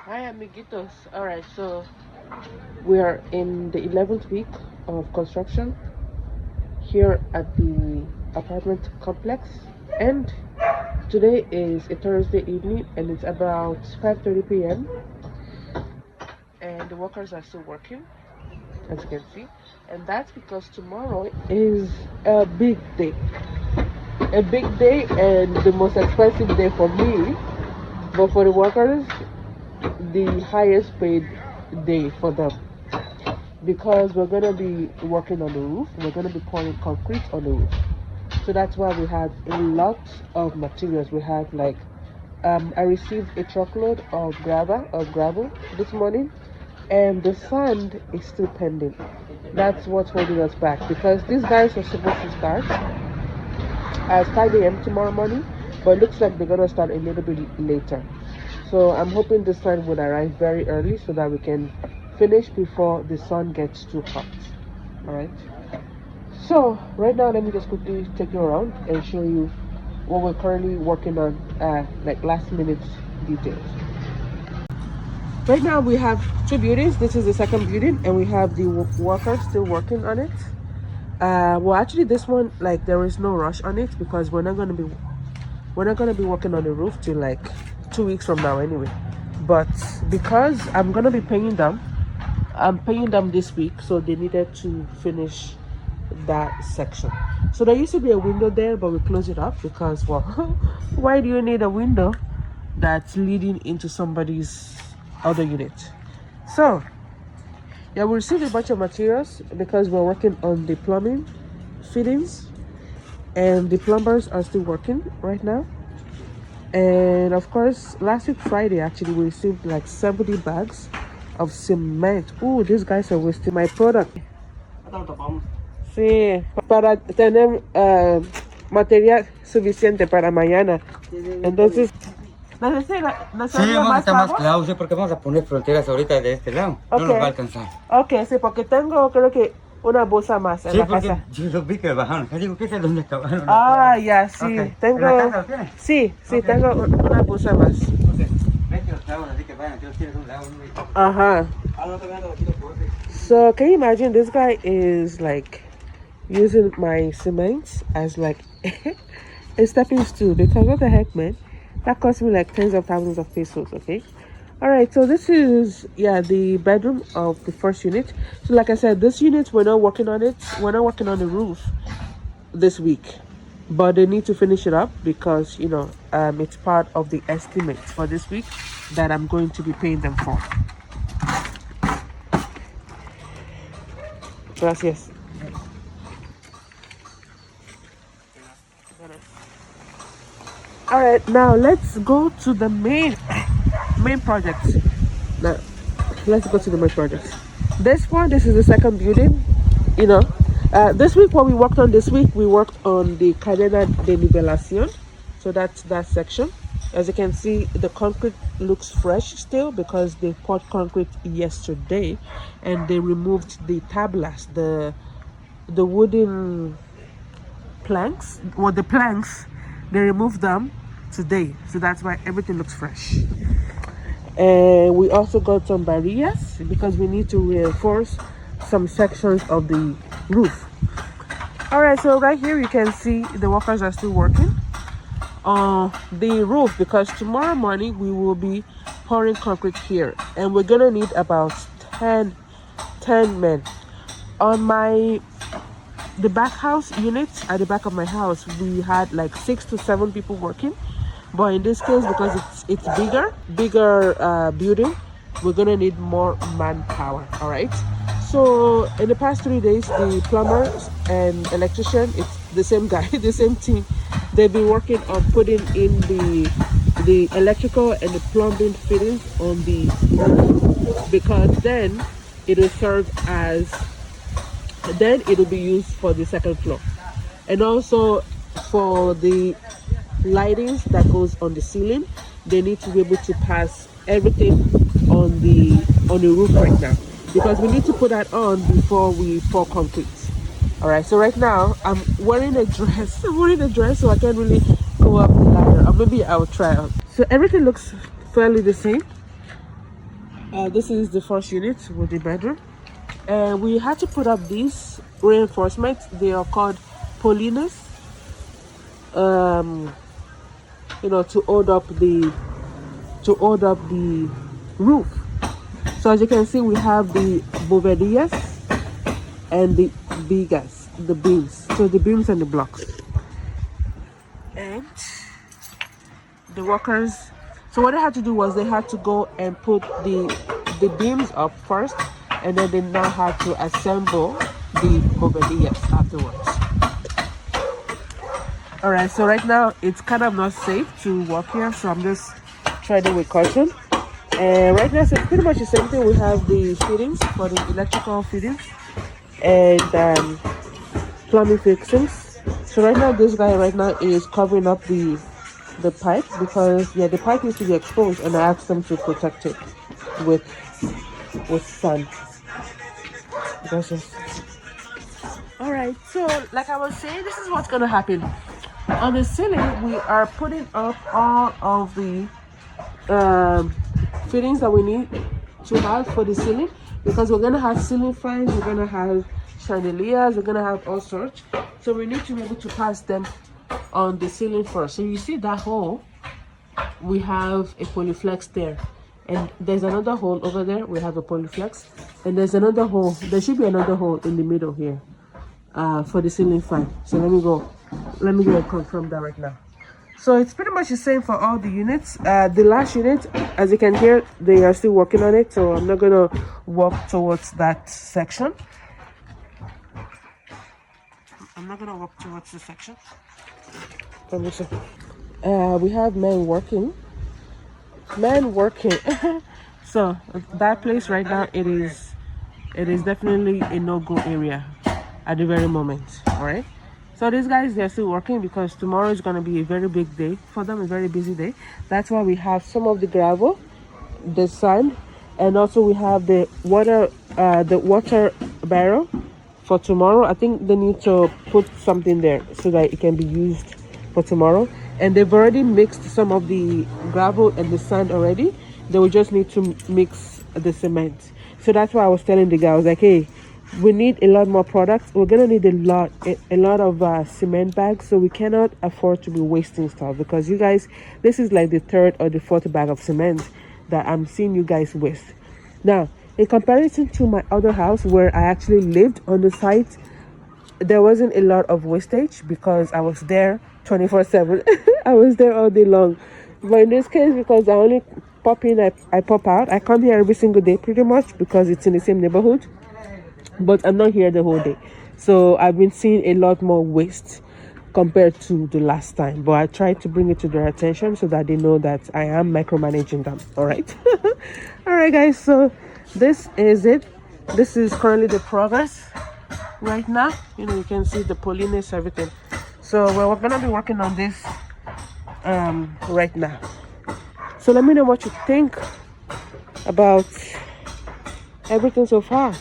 Hi, amiguitos. All right, so we are in the 11th week of construction here at the apartment complex, and today is a Thursday evening, and it's about 5:30 p.m. and the workers are still working, as you can see, and that's because tomorrow is a big day, and the most expensive day for me, but for the workers, the highest paid day for them because we're going to be working on the roof. We're going to be pouring concrete on the roof. So that's why we had a lot of materials. We had like I received a truckload of gravel this morning, and the sand is still pending. That's what's holding us back because these guys are supposed to start at 5 a.m. tomorrow morning, but it looks like they're gonna start a little bit later. So I'm hoping the sun will arrive very early so that we can finish before the sun gets too hot. All right. So right now, let me just quickly take you around and show you what we're currently working on, like last minute details. Right now we have two buildings. This is the second building, and we have the workers still working on it. Well, actually, this one, like, there is no rush on it because we're not gonna be working on the roof till like 2 weeks from now anyway. But because I'm gonna be paying them, I'm paying them this week, so they needed to finish that section. So there used to be a window there, but we closed it up because, well, why do you need a window that's leading into somebody's other unit? So yeah, we received a bunch of materials because we're working on the plumbing fittings, and the plumbers are still working right now. And of course, last week Friday, actually, we received like 70 bags of cement. Ooh, these guys are wasting my product. Sí, para tener material suficiente para mañana. Entonces, Sí, vamos a estar más claros, sí, porque vamos a poner fronteras ahorita de este lado. No nos va a alcanzar. Ok, sí, porque tengo, creo que una bolsa más en la casa. Sí, yo vi que bajaron. Yo digo, ¿qué es donde acabaron? Ah, ya, sí. Okay. Tengo. ¿En la casa lo tienes? Sí, Okay. tengo una bolsa más. Ok. Ven que los clavos, así que vayan, que los tienes un lado. Ajá. So, can you imagine this guy is like using my cement as like a stepping stool? Because what the heck, man? That cost me like tens of thousands of pesos, okay? All right, so this is, yeah, the bedroom of the first unit. So like I said, this unit, we're not working on it. We're not working on the roof this week, but they need to finish it up because, you know, it's part of the estimate for this week that I'm going to be paying them for. Gracias. All right, now let's go to the main project. Now let's go to the main project. This is the second building. You know, this week, what we worked on this week, we worked on the cadena de nivelación. So that's that section. As you can see, the concrete looks fresh still because they poured concrete yesterday, and they removed the tablas, the wooden planks, or the planks. They removed them today, so that's why everything looks fresh. And we also got some barriers because we need to reinforce some sections of the roof. All right, so right here you can see the workers are still working on the roof because tomorrow morning we will be pouring concrete here, and we're gonna need about 10 men. On the back house unit at the back of my house, we had like 6 to 7 people working, but in this case, because it's bigger building, we're gonna need more manpower. All right, so in the past 3 days, the plumbers and electrician, it's the same guy, the same team, they've been working on putting in the electrical and the plumbing fittings on the roof, because then it will serve as, then it will be used for the second floor, and also for the lightings that goes on the ceiling. They need to be able to pass everything on the roof right now, because we need to put that on before we pour concrete. All right, so right now I'm wearing a dress so I can't really go up the ladder, or maybe I'll try out. So everything looks fairly the same. This is the first unit with the bedroom, and we had to put up these reinforcements. They are called polines, to hold up the roof. So as you can see, we have the bovedillas and the vigas, the beams. So the beams and the blocks, and the workers. So what they had to do was they had to go and put the beams up first, and then they now had to assemble the bovedillas afterwards. All right, so right now it's kind of not safe to walk here, so I'm just trying it with caution. And right now, so it's pretty much the same thing. We have the fittings for the electrical fittings and plumbing fixings. So right now, this guy right now is covering up the pipe, because the pipe needs to be exposed, and I asked them to protect it with sand. Gracias. All right, so like I was saying, this is what's gonna happen. On the ceiling, we are putting up all of the fittings that we need to have for the ceiling, because we're gonna have ceiling fans, we're gonna have chandeliers, we're gonna have all sorts. So we need to be able to pass them on the ceiling first. So you see that hole, we have a polyflex there, and there's another hole over there, we have a polyflex, and there's another hole, there should be another hole in the middle here for the ceiling fan. So let me go and confirm that right now. So it's pretty much the same for all the units. The last unit, as you can hear, they are still working on it, so I'm not gonna walk towards that section. Let me see. We have men working. So that place right now, it is definitely a no-go area at the very moment. All right, so these guys, they're still working because tomorrow is going to be a very big day for them, a very busy day. That's why we have some of the gravel, the sand, and also we have the water barrel for tomorrow. I think they need to put something there so that it can be used for tomorrow. And they've already mixed some of the gravel and the sand already. They will just need to mix the cement. So that's why I was telling the guy, I was like, hey, we need a lot more products. We're gonna need a lot of cement bags, so we cannot afford to be wasting stuff, because you guys, this is like the third or the fourth bag of cement that I'm seeing you guys waste. Now, in comparison to my other house where I actually lived on the site, there wasn't a lot of wastage because I was there 24/7. I was there all day long. But in this case, because I only pop in, I pop out, I come here every single day pretty much, because it's in the same neighborhood, but I'm not here the whole day. So I've been seeing a lot more waste compared to the last time, but I tried to bring it to their attention so that they know that I am micromanaging them. All right. All right, guys, so this is it. This is currently the progress right now. You can see the polliness, everything. So we're gonna be working on this right now. So let me know what you think about everything so far.